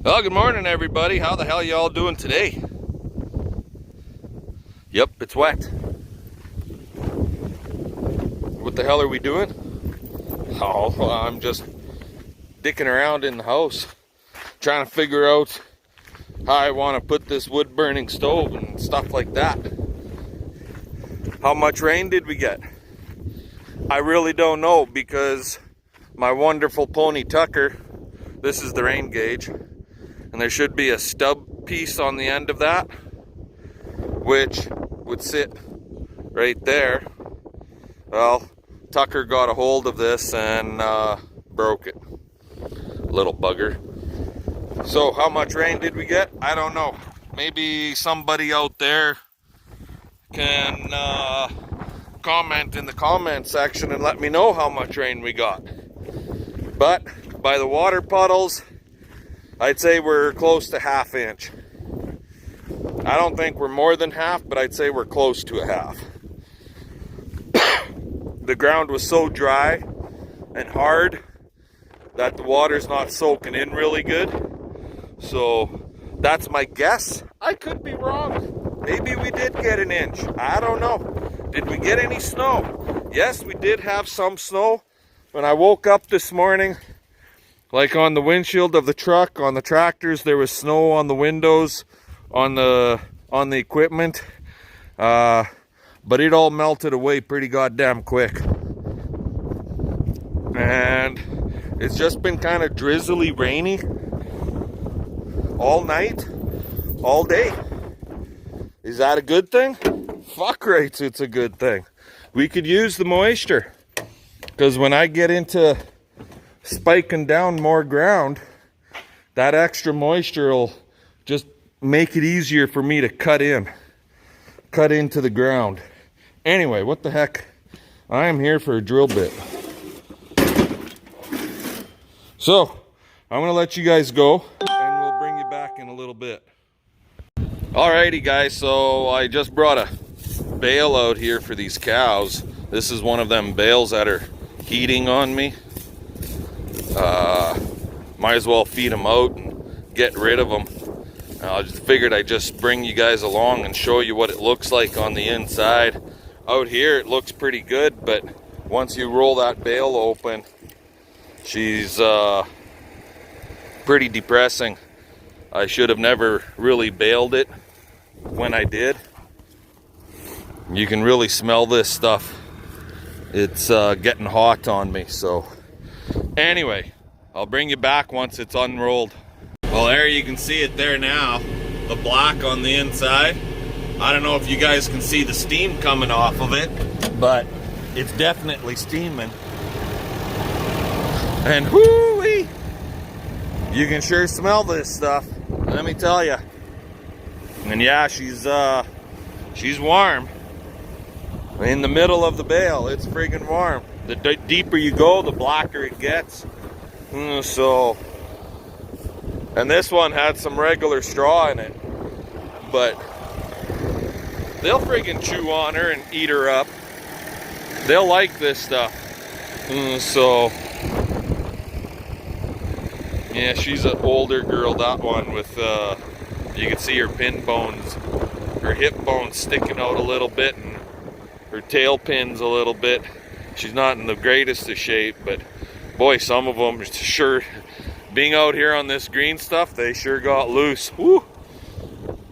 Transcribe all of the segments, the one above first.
Well, good morning, everybody. How the hell y'all doing today? Yep, it's wet. What the hell are we doing? Oh, well, I'm just dicking around in the house, trying to figure out how I want to put this wood-burning stove and stuff like that. How much rain did we get? I really don't know, because my wonderful pony Tucker, this is the rain gauge, and there should be a stub piece on the end of that, which would sit right there. Well, Tucker got a hold of this and broke it. Little bugger. So how much rain did we get? I don't know. Maybe somebody out there can comment in the comment section and let me know how much rain we got. But by the water puddles, I'd say we're close to ½ inch. I don't think we're more than half, but I'd say we're close to a half. The ground was so dry and hard that the water's not soaking in really good. So that's my guess. I could be wrong. Maybe we did get an inch. I don't know. Did we get any snow? Yes, we did have some snow. When I woke up this morning, like on the windshield of the truck, on the tractors, there was snow on the windows, on the equipment. But it all melted away pretty goddamn quick. And it's just been kind of drizzly, rainy all night, all day. Is that a good thing? Fuck right, it's a good thing. We could use the moisture, because when I get into spiking down more ground, that extra moisture will just make it easier for me to cut into the ground. Anyway, what the heck? I am here for a drill bit. So, I'm going to let you guys go, and we'll bring you back in a little bit. Alrighty guys, so I just brought a bale out here for these cows. This is one of them bales that are heating on me. Might as well feed them out and get rid of them. I just figured I'd just bring you guys along and show you what it looks like on the inside. Out here it looks pretty good, but once you roll that bale open, she's pretty depressing. I should have never really baled it when I did. You can really smell this stuff. It's getting hot on me. So anyway, I'll bring you back once it's unrolled. Well, there you can see it there now, the black on the inside. I don't know if you guys can see the steam coming off of it, but it's definitely steaming. And whoo-wee, you can sure smell this stuff, let me tell you. And yeah, she's warm. In the middle of the bale, it's friggin' warm. The deeper you go, the blacker it gets. So, and this one had some regular straw in it, but they'll friggin' chew on her and eat her up. They'll like this stuff. So, yeah, she's an older girl, that one, with, you can see her pin bones, her hip bones sticking out a little bit, and her tail pins a little bit. She's not in the greatest of shape, but boy, some of them sure, being out here on this green stuff, they sure got loose. Woo!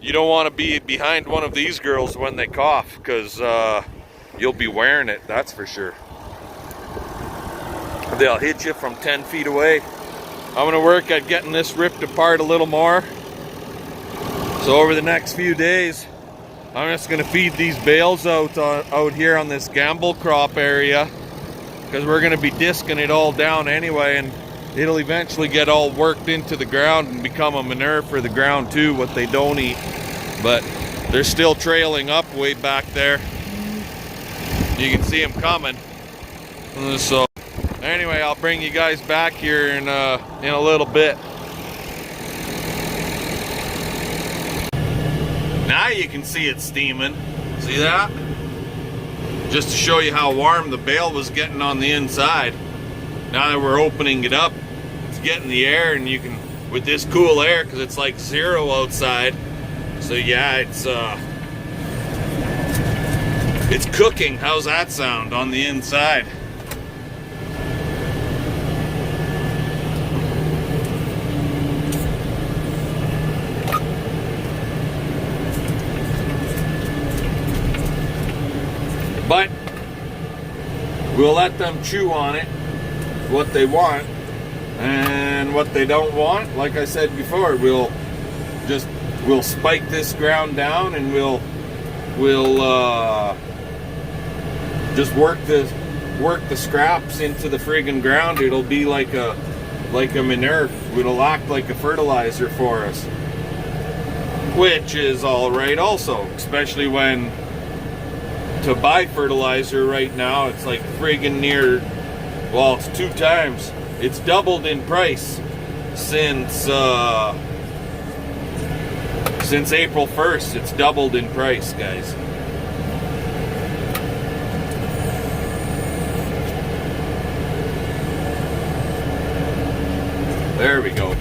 You don't want to be behind one of these girls when they cough, because you'll be wearing it, that's for sure. They'll hit you from 10 feet away. I'm going to work at getting this ripped apart a little more. So over the next few days, I'm just going to feed these bales out here on this gamble crop area, because we're going to be disking it all down anyway, and it'll eventually get all worked into the ground and become a manure for the ground too, what they don't eat. But they're still trailing up way back there. You can see them coming. So anyway, I'll bring you guys back here in a little bit. Now you can see it steaming. See that? Just to show you how warm the bale was getting on the inside. Now that we're opening it up, it's getting the air, and with this cool air, because it's like 0 outside. So yeah, it's cooking. How's that sound on the inside? But we'll let them chew on it, what they want, and what they don't want. Like I said before, we'll spike this ground down, and we'll just work the scraps into the friggin' ground. It'll be like a manure. It'll act like a fertilizer for us, which is all right also, especially when to buy fertilizer right now, it's like friggin' near, well, it's 2 times. It's doubled in price since April 1st. It's doubled in price, guys. There we go.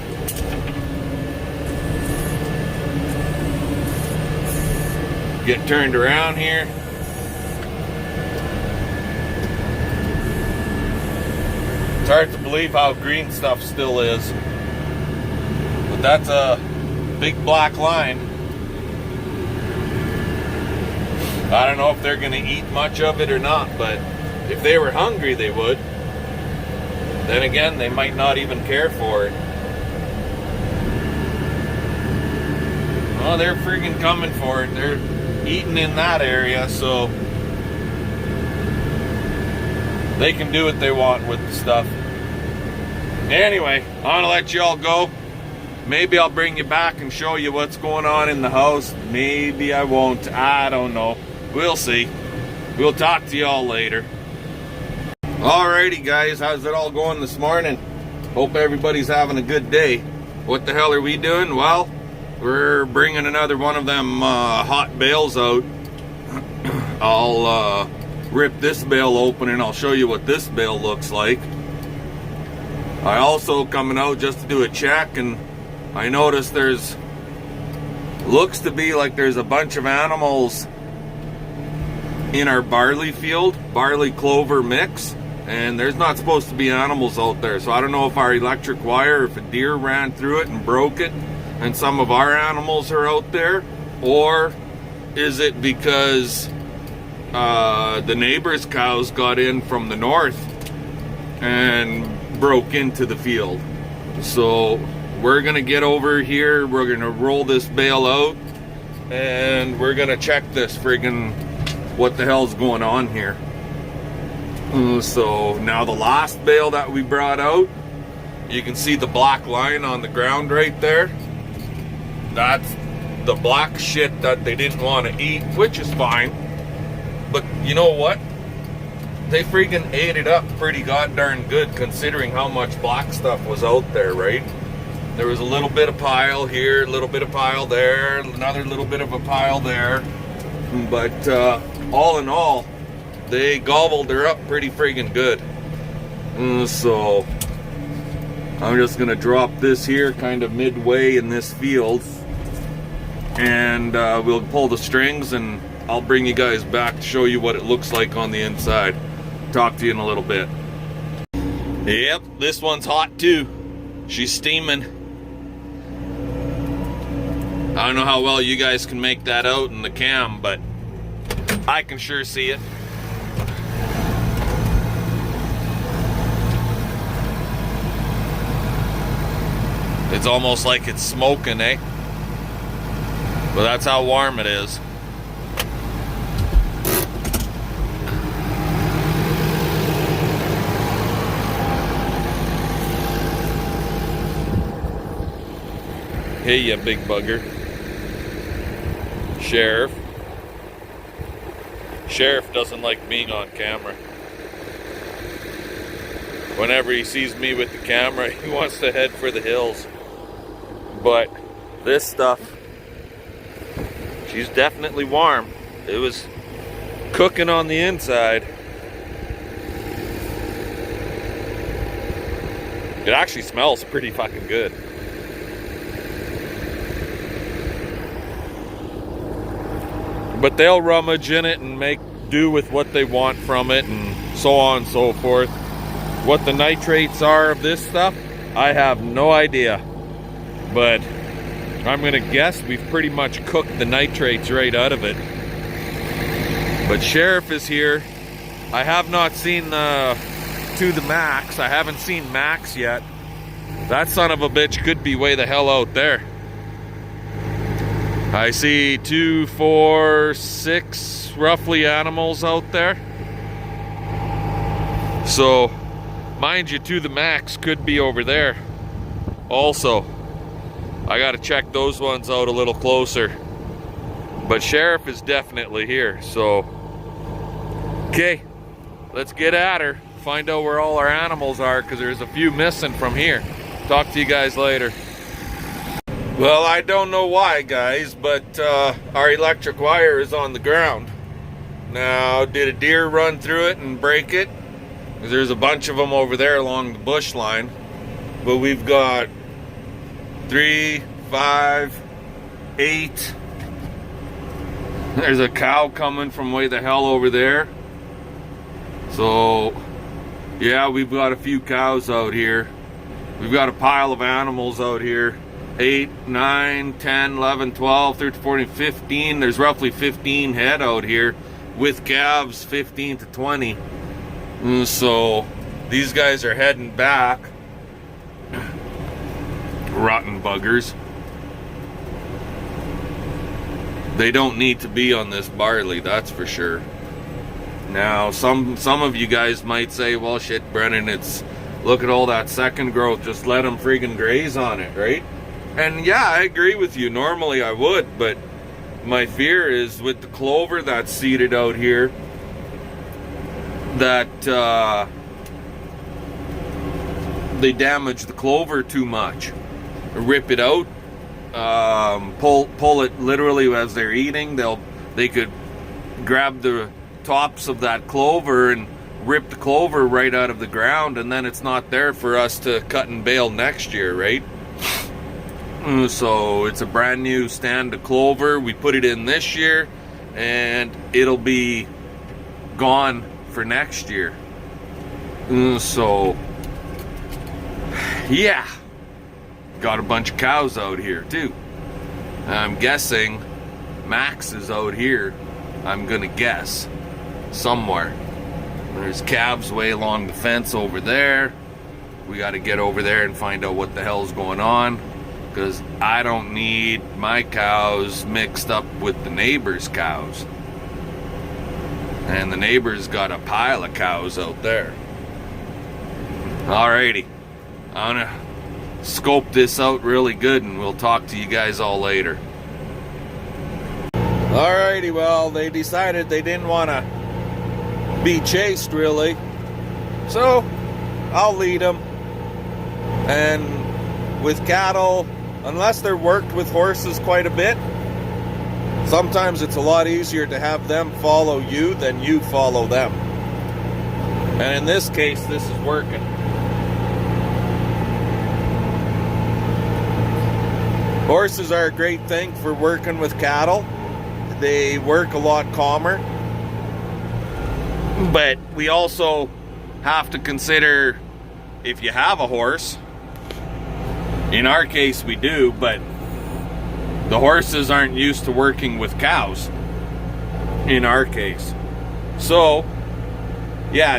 Get turned around here. It's hard to believe how green stuff still is. But that's a big black line. I don't know if they're going to eat much of it or not, but if they were hungry, they would. Then again, they might not even care for it. Oh, they're freaking coming for it. They're eating in that area, so they can do what they want with the stuff. Anyway, I'm gonna let you all go. Maybe I'll bring you back and show you what's going on in the house. Maybe I won't. I don't know. We'll see. We'll talk to you all later. Alrighty, guys. How's it all going this morning? Hope everybody's having a good day. What the hell are we doing? Well, we're bringing another one of them hot bales out. I'll rip this bale open and I'll show you what this bale looks like. I also coming out just to do a check, and I noticed looks to be like there's a bunch of animals in our barley field, barley clover mix, and there's not supposed to be animals out there. So I don't know if our electric wire, if a deer ran through it and broke it and some of our animals are out there, or is it because the neighbor's cows got in from the north and broke into the field. So we're gonna get over here, we're gonna roll this bale out, and we're gonna check this friggin' what the hell's going on here. So now the last bale that we brought out, you can see the black line on the ground right there. That's the black shit that they didn't want to eat, which is fine. But you know what? They freaking ate it up pretty goddamn good, considering how much black stuff was out there, right? There was a little bit of pile here, a little bit of pile there, another little bit of a pile there. But all in all, they gobbled her up pretty friggin' good. So I'm just gonna drop this here kind of midway in this field, and we'll pull the strings, and I'll bring you guys back to show you what it looks like on the inside. Talk to you in a little bit. Yep, this one's hot too. She's steaming. I don't know how well you guys can make that out in the cam, but I can sure see it. It's almost like it's smoking, eh? But that's how warm it is. Hey, you big bugger. Sheriff. Sheriff doesn't like being on camera. Whenever he sees me with the camera, he wants to head for the hills. But this stuff, she's definitely warm. It was cooking on the inside. It actually smells pretty fucking good. But they'll rummage in it and make do with what they want from it and so on and so forth. What the nitrates are of this stuff, I have no idea. But I'm gonna guess we've pretty much cooked the nitrates right out of it. But Sheriff is here. I have not seen to the Max. I haven't seen Max yet. That son of a bitch could be way the hell out there. I see 2, 4, 6 roughly animals out there. So, mind you, to the Max could be over there. Also, I gotta check those ones out a little closer. But Sheriff is definitely here, so. Okay, let's get at her. Find out where all our animals are, because there's a few missing from here. Talk to you guys later. Well, I don't know why, guys, but our electric wire is on the ground. Now, did a deer run through it and break it? There's a bunch of them over there along the bush line. But we've got 3, 5, 8. There's a cow coming from way the hell over there. So, yeah, we've got a few cows out here. We've got a pile of animals out here. 8, 9, 10, 11, 12, 13, 14, 15. There's roughly 15 head out here with calves 15 to 20. So these guys are heading back. Rotten buggers. They don't need to be on this barley, that's for sure. Now, some of you guys might say, well, shit, Brennan, look at all that second growth. Just let them friggin' graze on it, right? And yeah, I agree with you. Normally I would, but my fear is with the clover that's seeded out here, that they damage the clover too much. Rip it out, pull it literally as they're eating. They could grab the tops of that clover and rip the clover right out of the ground, and then it's not there for us to cut and bale next year, right? So it's a brand new stand of clover. We put it in this year, and it'll be gone for next year. So yeah, got a bunch of cows out here too. I'm guessing Max is out here. I'm gonna guess somewhere. There's calves way along the fence over there. We got to get over there and find out what the hell's going on, because I don't need my cows mixed up with the neighbor's cows. And the neighbor's got a pile of cows out there. Alrighty, I'm gonna scope this out really good, and we'll talk to you guys all later. Alrighty, well, they decided they didn't want to be chased, really. So, I'll lead them. And with cattle, unless they're worked with horses quite a bit, sometimes it's a lot easier to have them follow you than you follow them. And in this case, this is working. Horses are a great thing for working with cattle. They work a lot calmer. But we also have to consider if you have a horse. In our case, we do, but the horses aren't used to working with cows. In our case. So, yeah,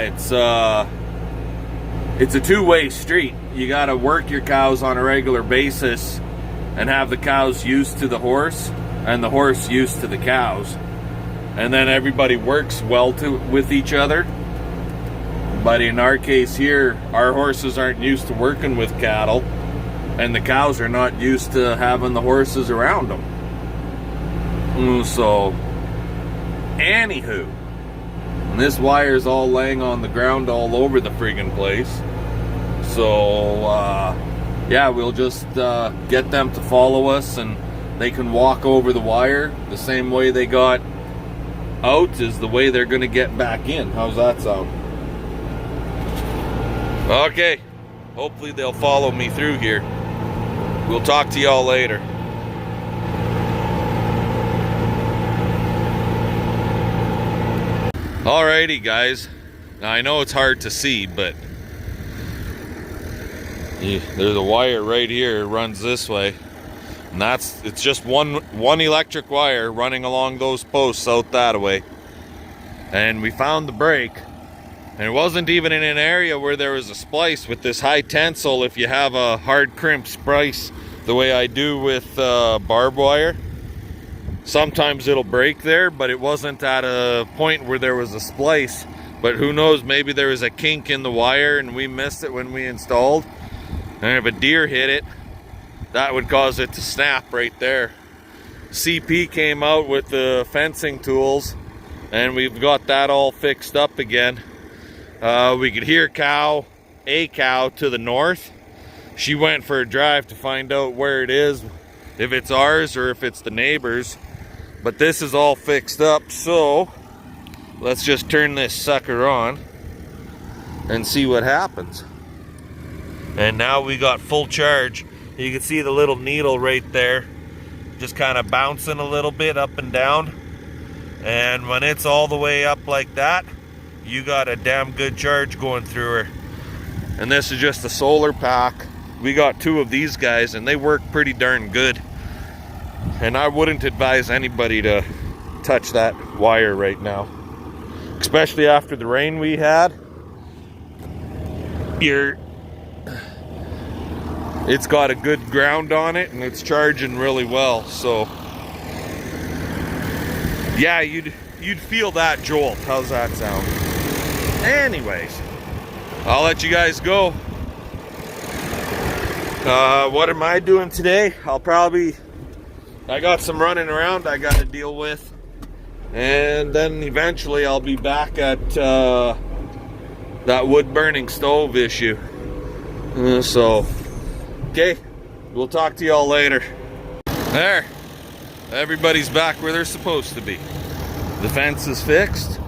it's a two-way street. You gotta work your cows on a regular basis and have the cows used to the horse and the horse used to the cows. And then everybody works well with each other. But in our case here, our horses aren't used to working with cattle, and the cows are not used to having the horses around them. So, anywho, this wire's all laying on the ground all over the friggin' place. So, yeah, we'll just get them to follow us, and they can walk over the wire the same way they got out is the way they're gonna get back in. How's that sound? Okay, hopefully they'll follow me through here. We'll talk to y'all later. Alrighty guys, now I know it's hard to see, but there's a wire right here, it runs this way, and it's just one electric wire running along those posts out that way. And we found the break, and it wasn't even in an area where there was a splice. With this high tensile, if you have a hard crimp splice the way I do with barbed wire, sometimes it'll break there, but it wasn't at a point where there was a splice. But who knows, maybe there was a kink in the wire and we missed it when we installed. And if a deer hit it, that would cause it to snap right there. CP came out with the fencing tools and we've got that all fixed up again. We could hear a cow to the north. She went for a drive to find out where it is, if it's ours or if it's the neighbor's. But this is all fixed up, so let's just turn this sucker on and see what happens. And now we got full charge. You can see the little needle right there, just kind of bouncing a little bit up and down. And when it's all the way up like that, you got a damn good charge going through her. And this is just a solar pack. We got 2 of these guys and they work pretty darn good. And I wouldn't advise anybody to touch that wire right now, especially after the rain we had. It's got a good ground on it and it's charging really well. So yeah, you'd feel that jolt. How's that sound? Anyways, I'll let you guys go. What am I doing today? I got some running around I gotta deal with, and then eventually I'll be back at that wood burning stove issue. So okay, we'll talk to y'all later. There, everybody's back where they're supposed to be. The fence is fixed,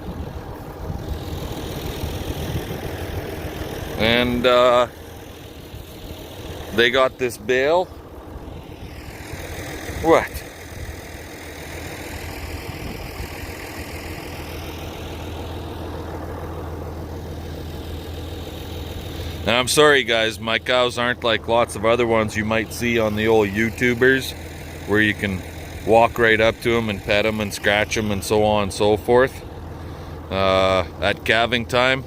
and they got this bale. What? Now I'm sorry guys, my cows aren't like lots of other ones you might see on the old YouTubers, where you can walk right up to them and pet them and scratch them and so on and so forth. At calving time,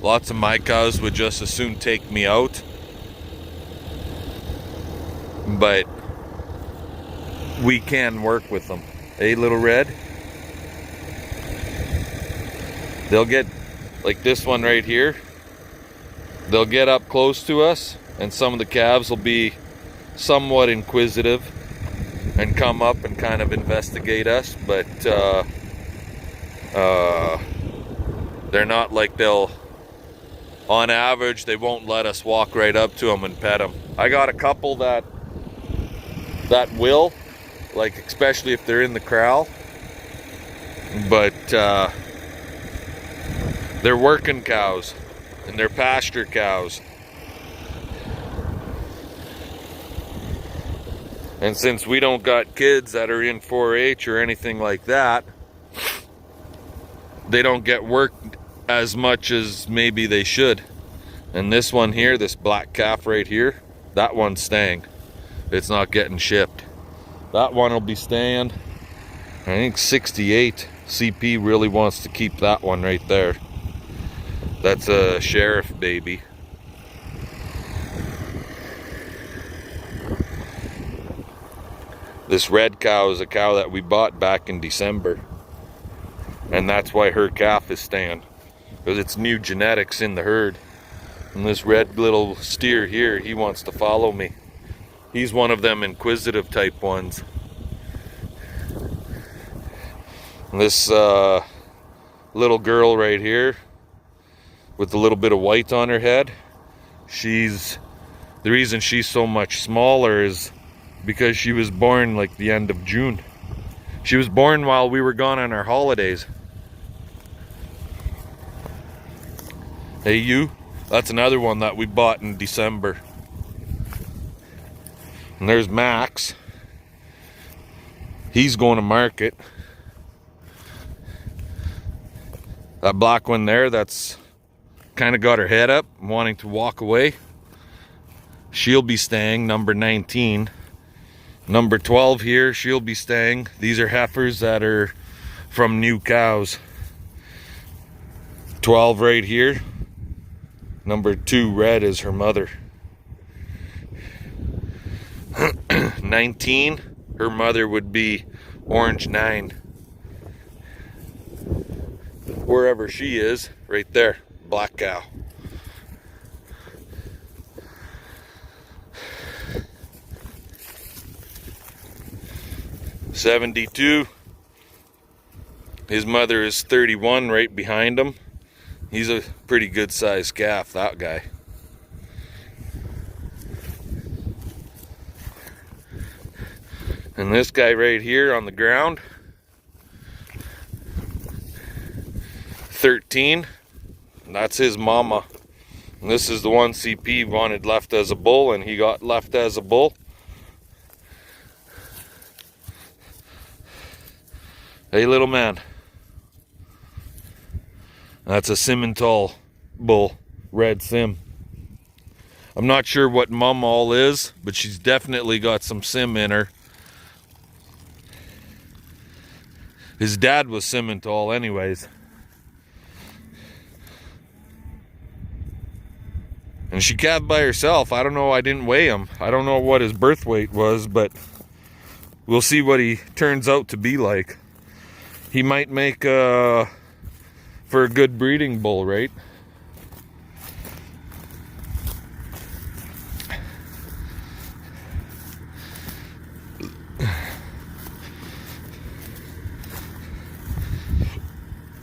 lots of my cows would just as soon take me out. But we can work with them. Hey, Little Red? They'll get, like this one right here, they'll get up close to us, and some of the calves will be somewhat inquisitive and come up and kind of investigate us, but they're not like on average, they won't let us walk right up to them and pet them. I got a couple that will, like especially if they're in the corral, but they're working cows and they're pasture cows. And since we don't got kids that are in 4-H or anything like that, they don't get worked as much as maybe they should. And this one here, this black calf right here, that one's staying. It's not getting shipped. That one will be staying. I think 68. CP really wants to keep that one right there. That's a sheriff baby. This red cow is a cow that we bought back in December. And that's why her calf is staying, because it's new genetics in the herd. And this red little steer here, he wants to follow me. He's one of them inquisitive type ones. And this little girl right here with a little bit of white on her head, the reason she's so much smaller is because she was born like the end of June. She was born while we were gone on our holidays. Hey you, that's another one that we bought in December. And there's Max. He's going to market. That black one there, that's kind of got her head up, wanting to walk away. She'll be staying, number 19. Number 12 here, she'll be staying. These are heifers that are from new cows. 12 right here. Number 2 red is her mother. 19, her mother would be orange 9. Wherever she is, right there, black cow. $72. His mother is 31 right behind him. He's a pretty good sized calf, that guy. And this guy right here on the ground, 13. That's his mama. And this is the one CP wanted left as a bull, and he got left as a bull. Hey, little man. That's a Simmental bull, red Sim. I'm not sure what mum all is, but she's definitely got some Sim in her. His dad was Simmental anyways. And she calved by herself. I don't know, I didn't weigh him. I don't know what his birth weight was, but we'll see what he turns out to be like. He might make for a good breeding bull, right?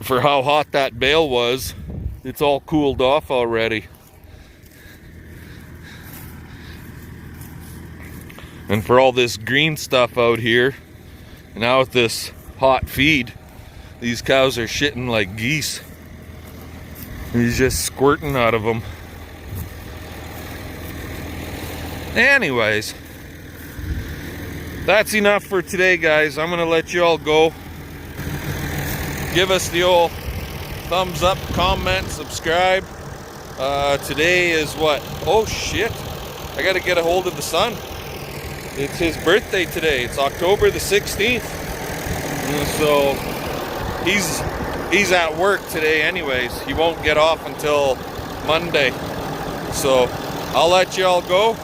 For how hot that bale was, it's all cooled off already. And for all this green stuff out here, and now with this hot feed, these cows are shitting like geese. He's just squirting out of them. Anyways, that's enough for today, guys. I'm gonna let you all go. Give us the old thumbs up, comment, subscribe. Today is what? Oh shit, I gotta get a hold of the son. It's his birthday today. It's October the 16th. So he's at work today anyways. He won't get off until Monday. So I'll let you all go.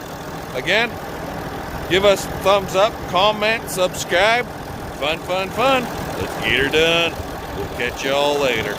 Again, give us a thumbs up, comment, subscribe. Fun, fun, fun. Let's get her done. We'll catch y'all later.